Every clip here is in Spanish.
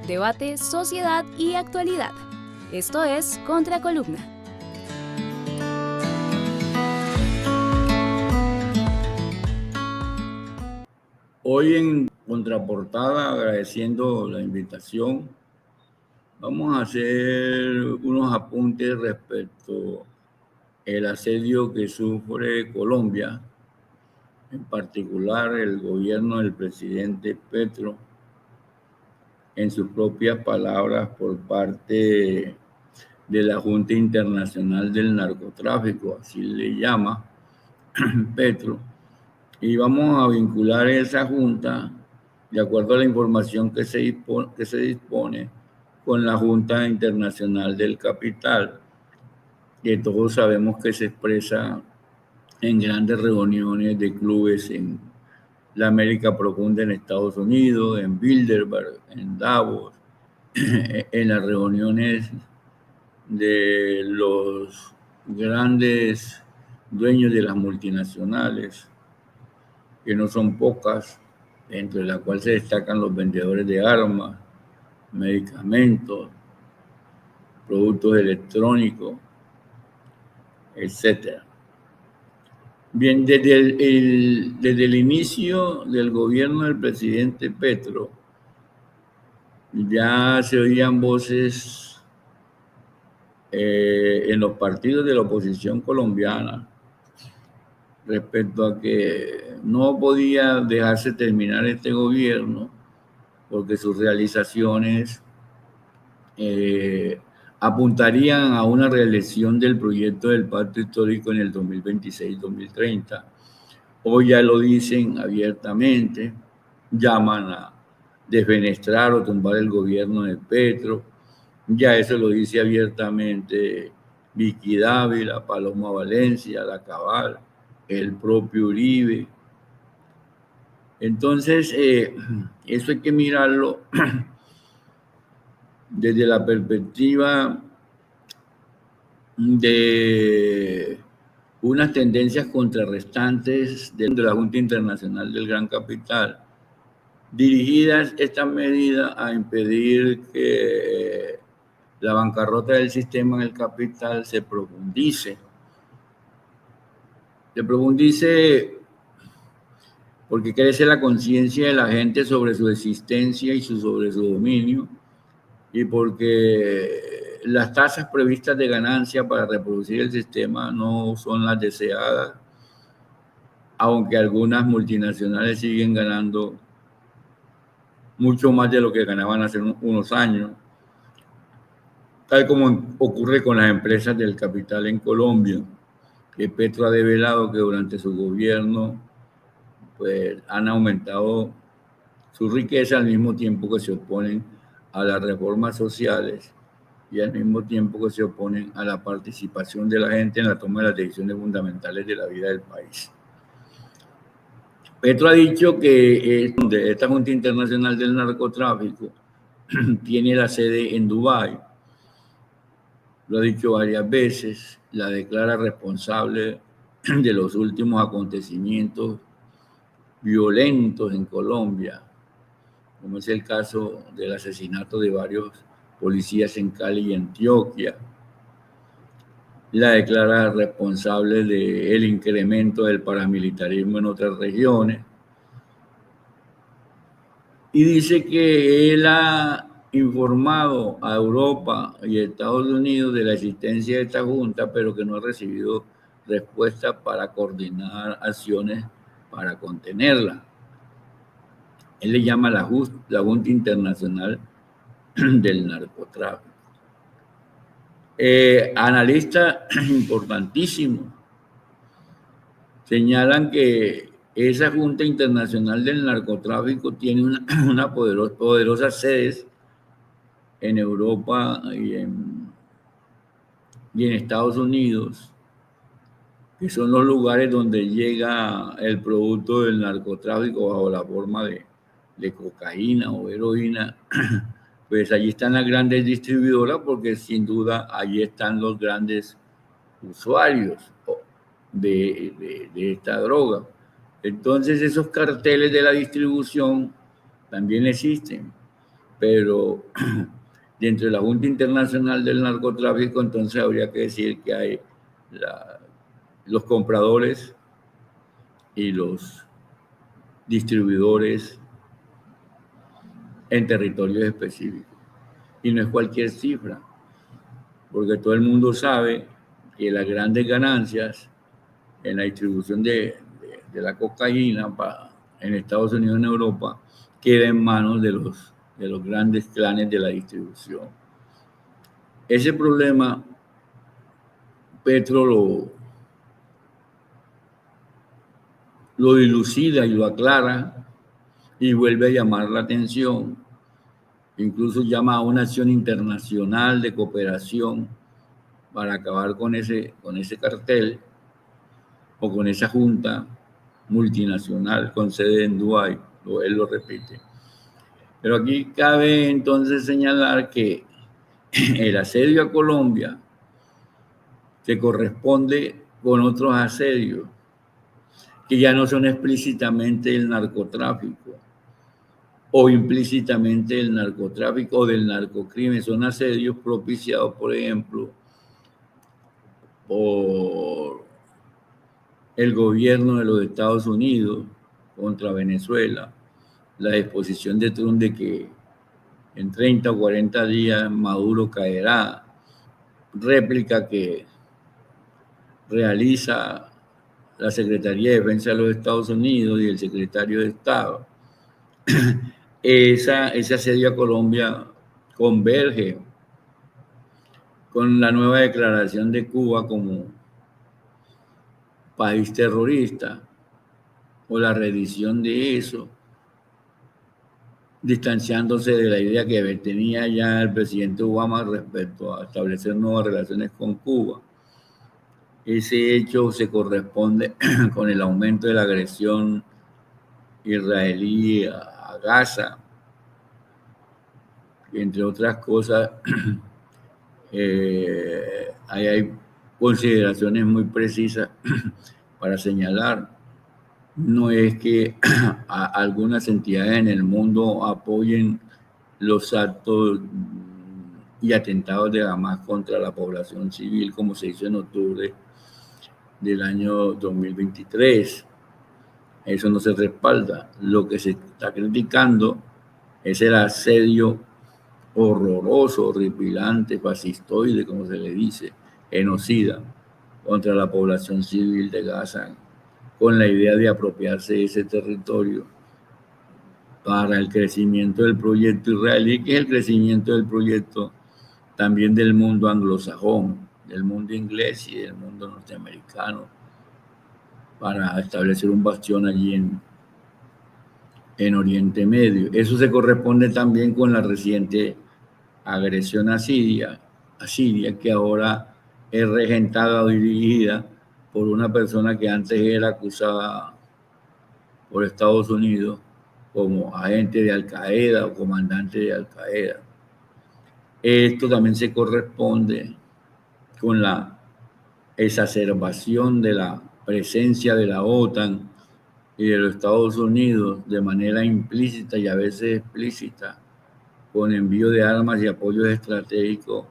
debate, sociedad y actualidad. Esto es Contracolumna. Hoy en Contraportada, agradeciendo la invitación, vamos a hacer unos apuntes respecto al asedio que sufre Colombia, en particular el gobierno del presidente Petro, en sus propias palabras, por parte de la Junta Internacional del Narcotráfico, así le llama Petro, y vamos a vincular esa junta, de acuerdo a la información que se dispone, con la Junta Internacional del Capital, que todos sabemos que se expresa en grandes reuniones de clubes en la América Profunda en Estados Unidos, en Bilderberg, en Davos, en las reuniones de los grandes dueños de las multinacionales, que no son pocas, entre las cuales se destacan los vendedores de armas, medicamentos, productos electrónicos, etc. Bien, desde el inicio del gobierno del presidente Petro, ya se oían voces en los partidos de la oposición colombiana respecto a que no podía dejarse terminar este gobierno porque sus realizaciones apuntarían a una reelección del proyecto del Pacto Histórico en el 2026-2030. Hoy ya lo dicen abiertamente, llaman a defenestrar o tumbar el gobierno de Petro. Ya eso lo dice abiertamente Vicky Dávila, Paloma Valencia, La Cabal, el propio Uribe. Entonces, eso hay que mirarlo desde la perspectiva de unas tendencias contrarrestantes de la Junta Internacional del Gran Capital, dirigidas estas medidas a impedir que la bancarrota del sistema en el capital se profundice. Se profundice porque crece la conciencia de la gente sobre su existencia y sobre su dominio, y porque las tasas previstas de ganancia para reproducir el sistema no son las deseadas, aunque algunas multinacionales siguen ganando mucho más de lo que ganaban hace unos años, tal como ocurre con las empresas del capital en Colombia, que Petro ha develado que durante su gobierno pues, han aumentado su riqueza al mismo tiempo que se oponen a las reformas sociales y al mismo tiempo que se oponen a la participación de la gente en la toma de las decisiones fundamentales de la vida del país. Petro ha dicho que esta Junta Internacional del Narcotráfico tiene la sede en Dubái. Lo ha dicho varias veces, la declara responsable de los últimos acontecimientos violentos en Colombia, como es el caso del asesinato de varios policías en Cali y Antioquia. La declara responsable del incremento del paramilitarismo en otras regiones. Y dice que él ha informado a Europa y a Estados Unidos de la existencia de esta junta, pero que no ha recibido respuesta para coordinar acciones para contenerla. Él le llama la Junta Internacional del Narcotráfico. Analistas importantísimos señalan que esa Junta Internacional del Narcotráfico tiene una poderosa sedes en Europa y en Estados Unidos, que son los lugares donde llega el producto del narcotráfico bajo la forma de cocaína o heroína. Pues allí están las grandes distribuidoras, porque sin duda allí están los grandes usuarios de esta droga. Entonces esos carteles de la distribución también existen. pero dentro de la Junta Internacional del Narcotráfico, entonces habría que decir que hay los compradores y los distribuidores en territorios específicos. Y no es cualquier cifra, porque todo el mundo sabe que las grandes ganancias en la distribución de la cocaína en Estados Unidos y en Europa queda en manos de los grandes clanes de la distribución. Ese problema Petro lo dilucida y lo aclara y vuelve a llamar la atención. Incluso llama a una acción internacional de cooperación para acabar con ese cartel o con esa junta multinacional con sede en Dubái, él lo repite. Pero aquí cabe entonces señalar que el asedio a Colombia se corresponde con otros asedios que ya no son explícitamente el narcotráfico o implícitamente el narcotráfico o del narcocrimen, son asedios propiciados, por ejemplo, por el gobierno de los Estados Unidos contra Venezuela, la disposición de Trump de que en 30 o 40 días Maduro caerá, réplica que realiza la Secretaría de Defensa de los Estados Unidos y el secretario de Estado. Ese asedio a Colombia converge con la nueva declaración de Cuba como país terrorista o la reedición de eso, distanciándose de la idea que tenía ya el presidente Obama respecto a establecer nuevas relaciones con Cuba. Ese hecho se corresponde con el aumento de la agresión israelí a Gaza, y entre otras cosas, hay consideraciones muy precisas para señalar. No es que algunas entidades en el mundo apoyen los actos y atentados de Hamas contra la población civil, como se hizo en octubre del año 2023. Eso no se respalda. Lo que se está criticando es el asedio horroroso, horripilante, fascistoide, como se le dice, genocida contra la población civil de Gaza, con la idea de apropiarse de ese territorio para el crecimiento del proyecto israelí, que es el crecimiento del proyecto también del mundo anglosajón, del mundo inglés y del mundo norteamericano, para establecer un bastión allí en Oriente Medio. Eso se corresponde también con la reciente agresión a Siria, que ahora es regentada o dirigida por una persona que antes era acusada por Estados Unidos como agente de Al-Qaeda o comandante de Al-Qaeda. Esto también se corresponde con la exacerbación de la presencia de la OTAN y de los Estados Unidos de manera implícita y a veces explícita, con envío de armas y apoyos estratégicos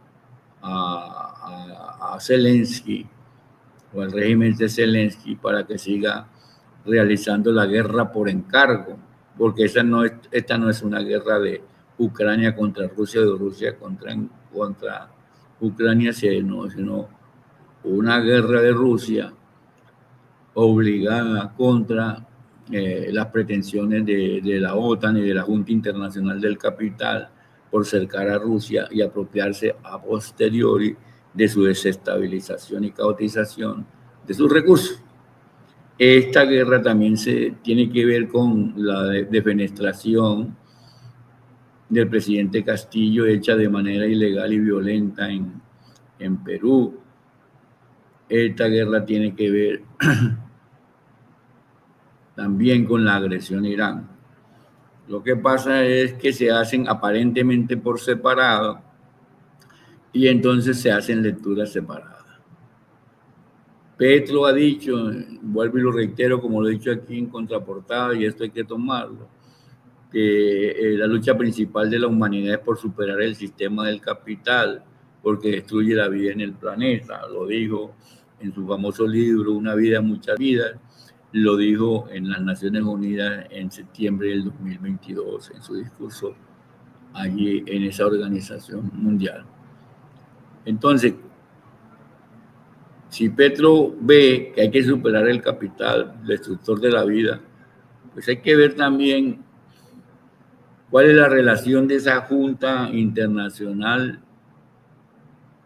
a Zelensky o al régimen de Zelensky para que siga realizando la guerra por encargo, porque esta no es una guerra de Ucrania contra Rusia, de Rusia contra Ucrania, sino una guerra de Rusia obligada contra las pretensiones de la OTAN y de la Junta Internacional del Capital por cercar a Rusia y apropiarse a posteriori de su desestabilización y caotización de sus recursos. Esta guerra también se tiene que ver con la defenestración del presidente Castillo hecha de manera ilegal y violenta en Perú. Esta guerra tiene que ver también con la agresión a Irán. Lo que pasa es que se hacen aparentemente por separado y entonces se hacen lecturas separadas. Petro ha dicho, vuelvo y lo reitero como lo he dicho aquí en contraportada, y esto hay que tomarlo, que la lucha principal de la humanidad es por superar el sistema del capital, porque destruye la vida en el planeta. Lo dijo en su famoso libro Una vida, muchas vidas. Lo dijo en las Naciones Unidas en septiembre del 2022, en su discurso allí en esa organización mundial. Entonces, si Petro ve que hay que superar el capital destructor de la vida, pues hay que ver también cuál es la relación de esa Junta Internacional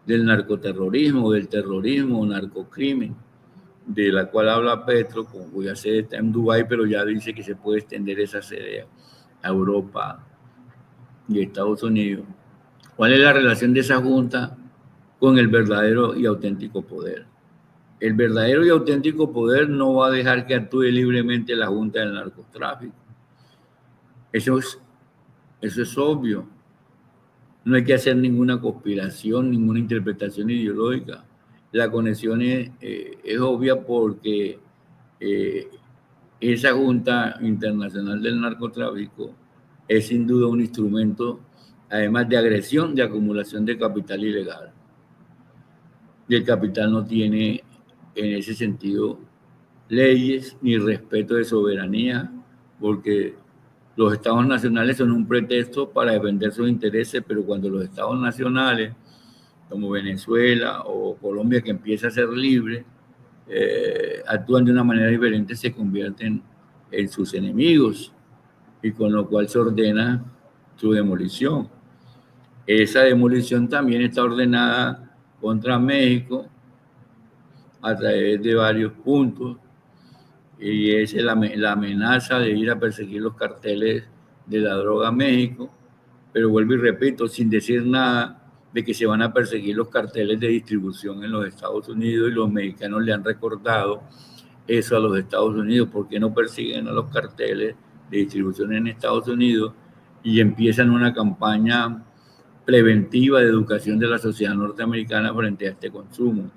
del narcoterrorismo, del terrorismo o narcocrimen, de la cual habla Petro, cuya sede está en Dubái, pero ya dice que se puede extender esa sede a Europa y Estados Unidos. ¿Cuál es la relación de esa Junta con el verdadero y auténtico poder? El verdadero y auténtico poder no va a dejar que actúe libremente la Junta del Narcotráfico. Eso es obvio. No hay que hacer ninguna conspiración, ninguna interpretación ideológica. La conexión es obvia porque esa Junta Internacional del Narcotráfico es sin duda un instrumento, además de agresión, de acumulación de capital ilegal. Y el capital no tiene, en ese sentido, leyes ni respeto de soberanía, porque los estados nacionales son un pretexto para defender sus intereses, pero cuando los estados nacionales, como Venezuela o Colombia, que empieza a ser libre, actúan de una manera diferente, se convierten en sus enemigos, y con lo cual se ordena su demolición. Esa demolición también está ordenada contra México a través de varios puntos, y es la amenaza de ir a perseguir los carteles de la droga a México, pero vuelvo y repito, sin decir nada de que se van a perseguir los carteles de distribución en los Estados Unidos, y los mexicanos le han recordado eso a los Estados Unidos. ¿Por qué no persiguen a los carteles de distribución en Estados Unidos y empiezan una campaña preventiva de educación de la sociedad norteamericana frente a este consumo?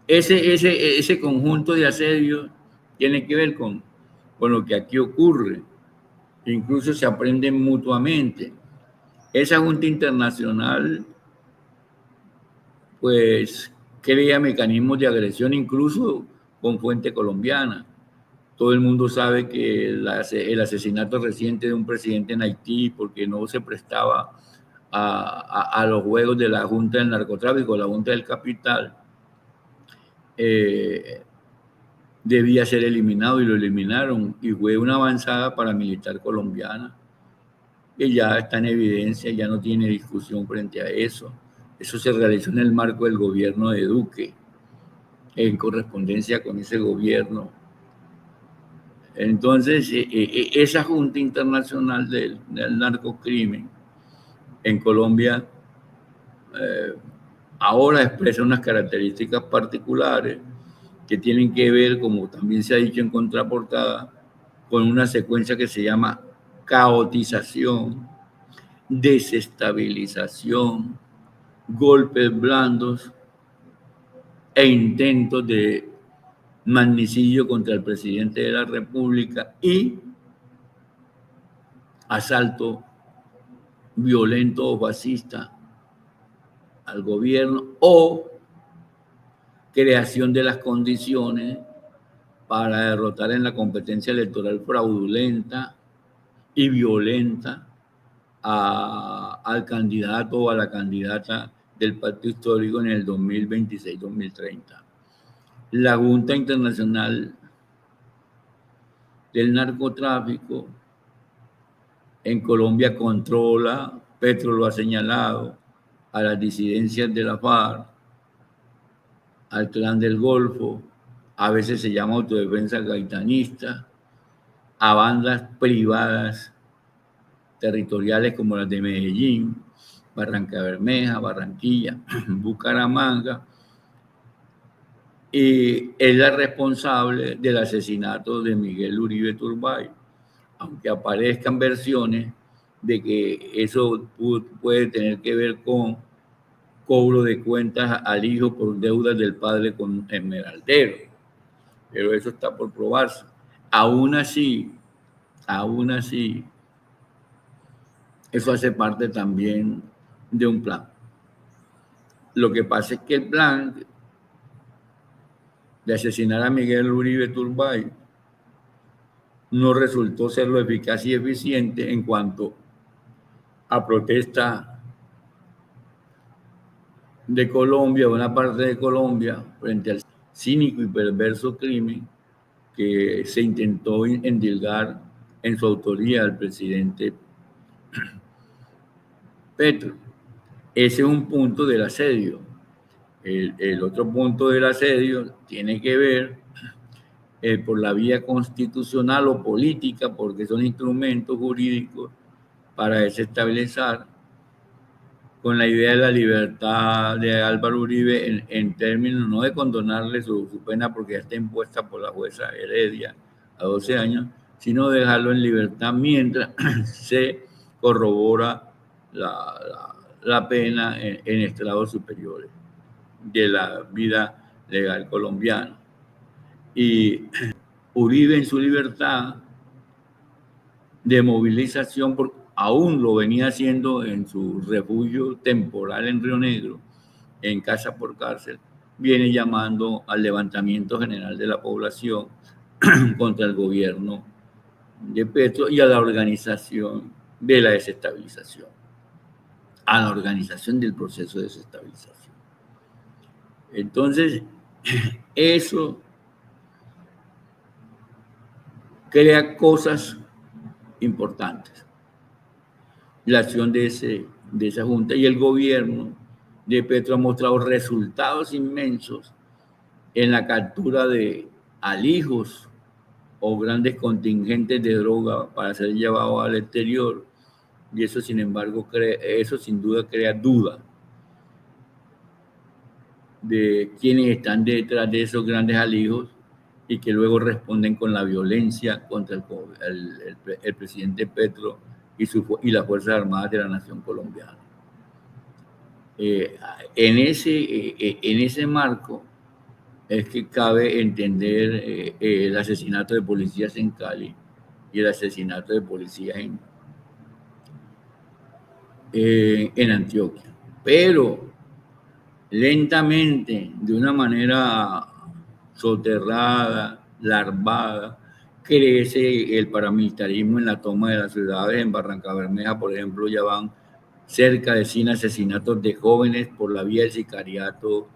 Ese conjunto de asedios tiene que ver con lo que aquí ocurre. Incluso se aprenden mutuamente. Esa Junta Internacional pues crea mecanismos de agresión, incluso con fuente colombiana. Todo el mundo sabe que el asesinato reciente de un presidente en Haití, porque no se prestaba a los juegos de la Junta del Narcotráfico, la Junta del Capital, debía ser eliminado, y lo eliminaron, y fue una avanzada paramilitar colombiana que ya está en evidencia, ya no tiene discusión frente a eso. Eso se realizó en el marco del gobierno de Duque, en correspondencia con ese gobierno. Entonces, esa Junta Internacional del Narcocrimen en Colombia ahora expresa unas características particulares que tienen que ver, como también se ha dicho en contraportada, con una secuencia que se llama caotización, desestabilización, golpes blandos e intentos de magnicidio contra el presidente de la República y asalto violento o fascista al gobierno, o creación de las condiciones para derrotar en la competencia electoral fraudulenta y violenta al candidato o a la candidata del pacto histórico en el 2026-2030. La Junta Internacional del Narcotráfico en Colombia controla, Petro lo ha señalado, a las disidencias de la FARC, al Clan del Golfo, a veces se llama autodefensa gaitanista, a bandas privadas territoriales como las de Medellín, Barrancabermeja, Barranquilla, Bucaramanga, y es la responsable del asesinato de Miguel Uribe Turbay, aunque aparezcan versiones de que eso puede tener que ver con cobro de cuentas al hijo por deudas del padre con Esmeraldero, pero eso está por probarse. Aún así, Aún así, eso hace parte también de un plan. Lo que pasa es que el plan de asesinar a Miguel Uribe Turbay no resultó ser lo eficaz y eficiente en cuanto a protesta de Colombia, una parte de Colombia, frente al cínico y perverso crimen que se intentó endilgar en su autoría al presidente Petro. Ese es un punto del asedio. El otro punto del asedio tiene que ver por la vía constitucional o política, porque son instrumentos jurídicos para desestabilizar, con la idea de la libertad de Álvaro Uribe en términos no de condonarle su pena porque ya está impuesta por la jueza Heredia a 12 años, sino de dejarlo en libertad mientras se corrobora la pena en estrados superiores de la vida legal colombiana. Y Uribe en su libertad de movilización, porque aún lo venía haciendo en su refugio temporal en Río Negro, en casa por cárcel, viene llamando al levantamiento general de la población contra el gobierno de Petro y a la organización de la desestabilización, a la organización del proceso de desestabilización. Entonces, eso crea cosas importantes. La acción de esa junta y el gobierno de Petro ha mostrado resultados inmensos en la captura de alijos o grandes contingentes de droga para ser llevados al exterior, y eso sin embargo eso sin duda crea duda de quienes están detrás de esos grandes alijos y que luego responden con la violencia contra el presidente Petro y las Fuerzas Armadas de la Nación Colombiana. En ese marco es que cabe entender el asesinato de policías en Cali y el asesinato de policías en Antioquia. Pero lentamente, de una manera soterrada, larvada, crece el paramilitarismo en la toma de las ciudades. En Barrancabermeja, por ejemplo, ya van cerca de 100 asesinatos de jóvenes por la vía del sicariato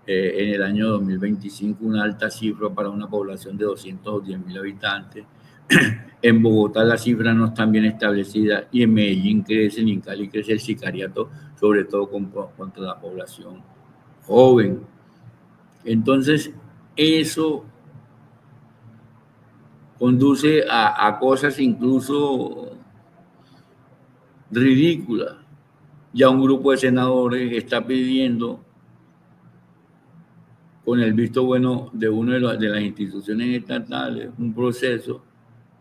en el año 2025, una alta cifra para una población de 210.000 habitantes. En Bogotá las cifras no están bien establecidas y en Medellín crecen y en Cali crece el sicariato, sobre todo contra la población joven. Entonces, eso conduce a cosas incluso ridículas. Ya un grupo de senadores está pidiendo, con el visto bueno de una de las instituciones estatales, un proceso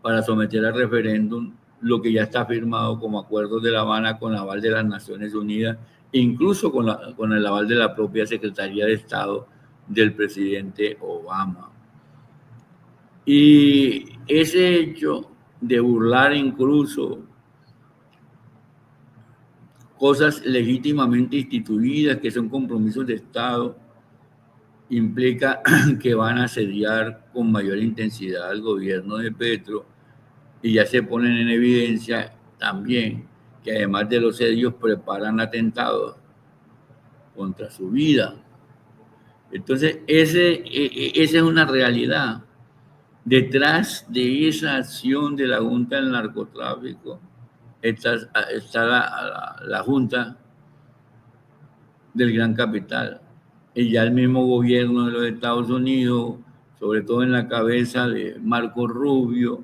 para someter a referéndum lo que ya está firmado como acuerdos de La Habana con aval de las Naciones Unidas, incluso con el aval de la propia Secretaría de Estado del presidente Obama. Y ese hecho de burlar incluso cosas legítimamente instituidas, que son compromisos de Estado, implica que van a asediar con mayor intensidad al gobierno de Petro, y ya se ponen en evidencia también que además de los sedios preparan atentados contra su vida. Entonces, esa es una realidad. Detrás de esa acción de la Junta del Narcotráfico está la Junta del Gran Capital. Y ya el mismo gobierno de los Estados Unidos, sobre todo en la cabeza de Marco Rubio,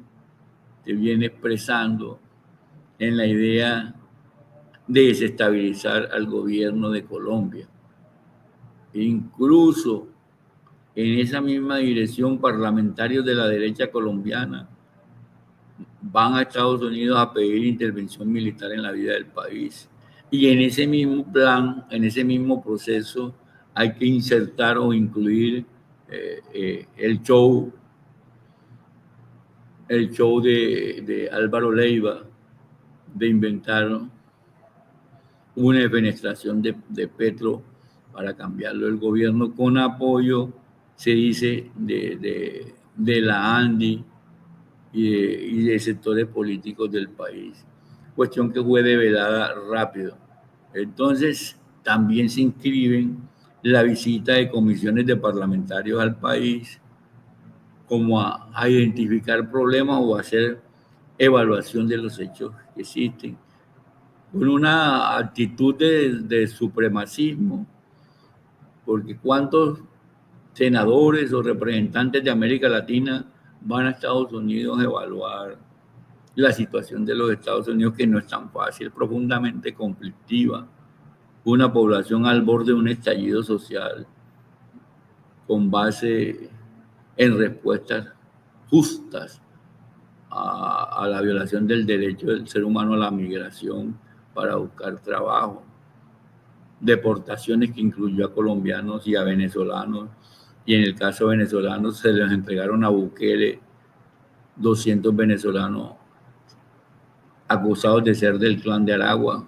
que viene expresando en la idea de desestabilizar al gobierno de Colombia. Incluso en esa misma dirección, parlamentarios de la derecha colombiana van a Estados Unidos a pedir intervención militar en la vida del país. Y en ese mismo plan, en ese mismo proceso, hay que insertar o incluir el show el show de Álvaro Leiva de inventar una defenestración de Petro para cambiarlo el gobierno con apoyo, se dice, de la ANDI y de sectores políticos del país. Cuestión que fue develada rápido. Entonces, también se inscriben la visita de comisiones de parlamentarios al país como a identificar problemas o hacer evaluación de los hechos que existen, con una actitud de supremacismo, porque ¿cuántos senadores o representantes de América Latina van a Estados Unidos a evaluar la situación de los Estados Unidos, que no es tan fácil, profundamente conflictiva, una población al borde de un estallido social con base en respuestas justas a la violación del derecho del ser humano a la migración para buscar trabajo, deportaciones que incluyó a colombianos y a venezolanos, y en el caso venezolano se les entregaron a Bukele 200 venezolanos acusados de ser del clan de Aragua,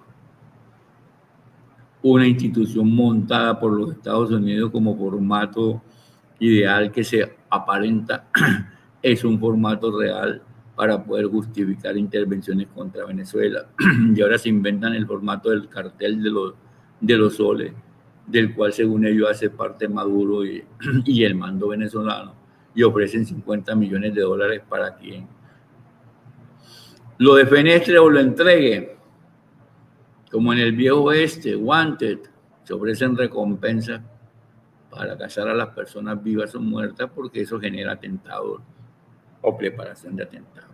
una institución montada por los Estados Unidos como formato ideal que se aparenta es un formato real para poder justificar intervenciones contra Venezuela. Y ahora se inventan el formato del cartel de los soles, del cual según ellos hace parte Maduro y el mando venezolano, y ofrecen 50 millones de dólares para quien lo defenestre o lo entregue, como en el viejo oeste, Wanted, se ofrecen recompensas para cazar a las personas vivas o muertas, porque eso genera atentados o preparación de atentados.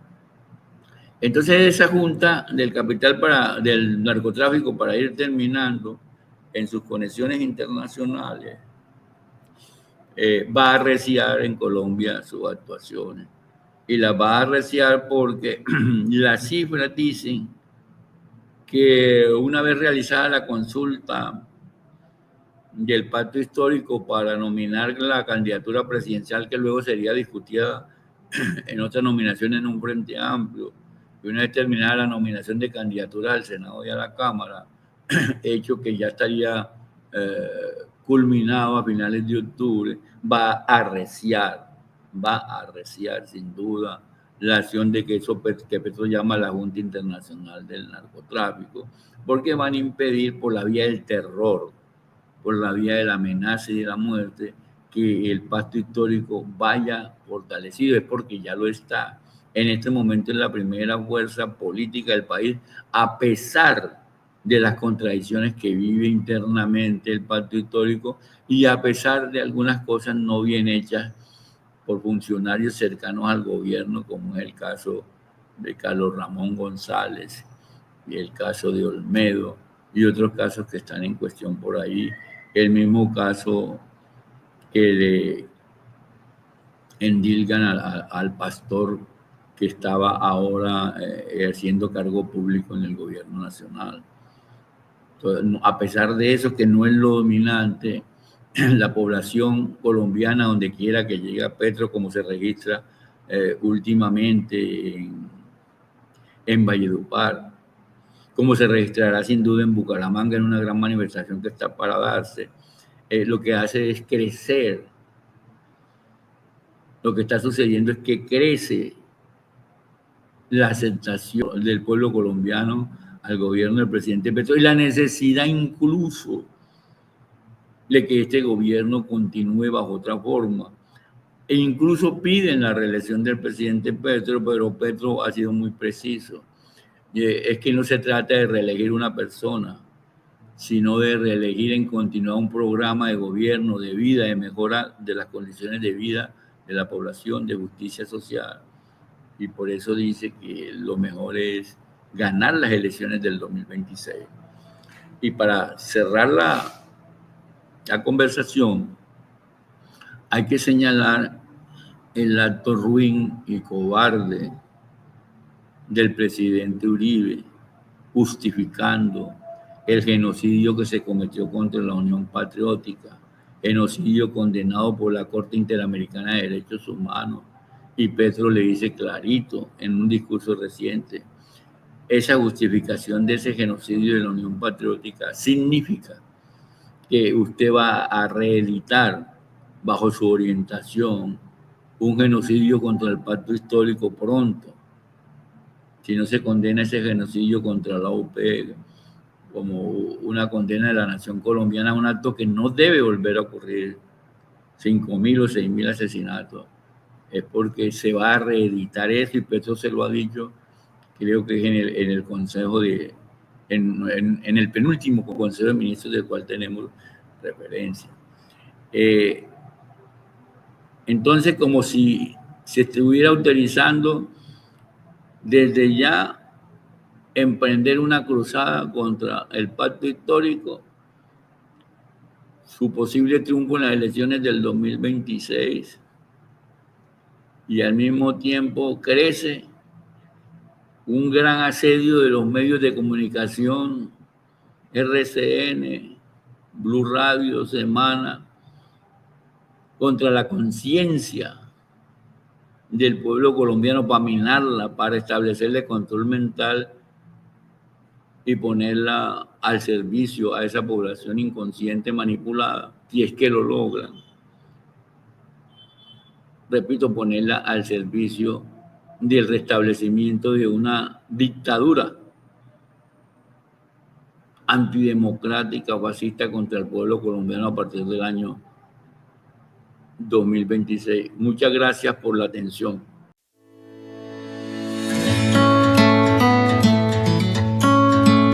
Entonces esa junta del capital del narcotráfico, para ir terminando, en sus conexiones internacionales, va a arreciar en Colombia sus actuaciones. Y las va a arreciar porque las cifras dicen que una vez realizada la consulta del pacto histórico para nominar la candidatura presidencial, que luego sería discutida en otras nominaciones en un frente amplio, y una vez terminada la nominación de candidaturas al Senado y a la Cámara, hecho que ya estaría culminado a finales de octubre, va a arreciar sin duda la acción de que Petro llama la Junta Internacional del Narcotráfico, porque van a impedir por la vía del terror, por la vía de la amenaza y de la muerte, que el pacto histórico vaya fortalecido. Es porque ya lo está. En este momento es la primera fuerza política del país, a pesar de las contradicciones que vive internamente el pacto histórico y a pesar de algunas cosas no bien hechas por funcionarios cercanos al gobierno, como es el caso de Carlos Ramón González y el caso de Olmedo y otros casos que están en cuestión por ahí. El mismo caso que le endilgan al pastor que estaba ahora ejerciendo cargo público en el gobierno nacional. Entonces, a pesar de eso, que no es lo dominante, la población colombiana, donde quiera que llegue a Petro, como se registra últimamente en Valledupar, como se registrará sin duda en Bucaramanga en una gran manifestación que está para darse, lo que hace es crecer. Lo que está sucediendo es que crece la aceptación del pueblo colombiano al gobierno del presidente Petro y la necesidad incluso de que este gobierno continúe bajo otra forma. E incluso piden la reelección del presidente Petro, pero Petro ha sido muy preciso. Es que no se trata de reelegir una persona, sino de reelegir en continuar un programa de gobierno, de vida, de mejora de las condiciones de vida de la población, de justicia social. Y por eso dice que lo mejor es ganar las elecciones del 2026. Y para cerrar la conversación, hay que señalar el acto ruin y cobarde del presidente Uribe, justificando el genocidio que se cometió contra la Unión Patriótica, genocidio condenado por la Corte Interamericana de Derechos Humanos, Y Petro le dice clarito en un discurso reciente, esa justificación de ese genocidio de la Unión Patriótica significa que usted va a reeditar bajo su orientación un genocidio contra el pacto histórico pronto. Si no se condena ese genocidio contra la UP como una condena de la nación colombiana a un acto que no debe volver a ocurrir, 5.000 o 6.000 asesinatos, es porque se va a reeditar eso y Petro se lo ha dicho, creo que es en el Consejo en el penúltimo Consejo de Ministros del cual tenemos referencia. Entonces, como si se estuviera utilizando desde ya emprender una cruzada contra el pacto histórico, su posible triunfo en las elecciones del 2026, y al mismo tiempo crece un gran asedio de los medios de comunicación, RCN, Blue Radio, Semana, contra la conciencia del pueblo colombiano para minarla, para establecerle control mental y ponerla al servicio a esa población inconsciente manipulada, si es que lo logran. Repito, ponerla al servicio del restablecimiento de una dictadura antidemocrática, fascista contra el pueblo colombiano a partir del año 2026. Muchas gracias por la atención.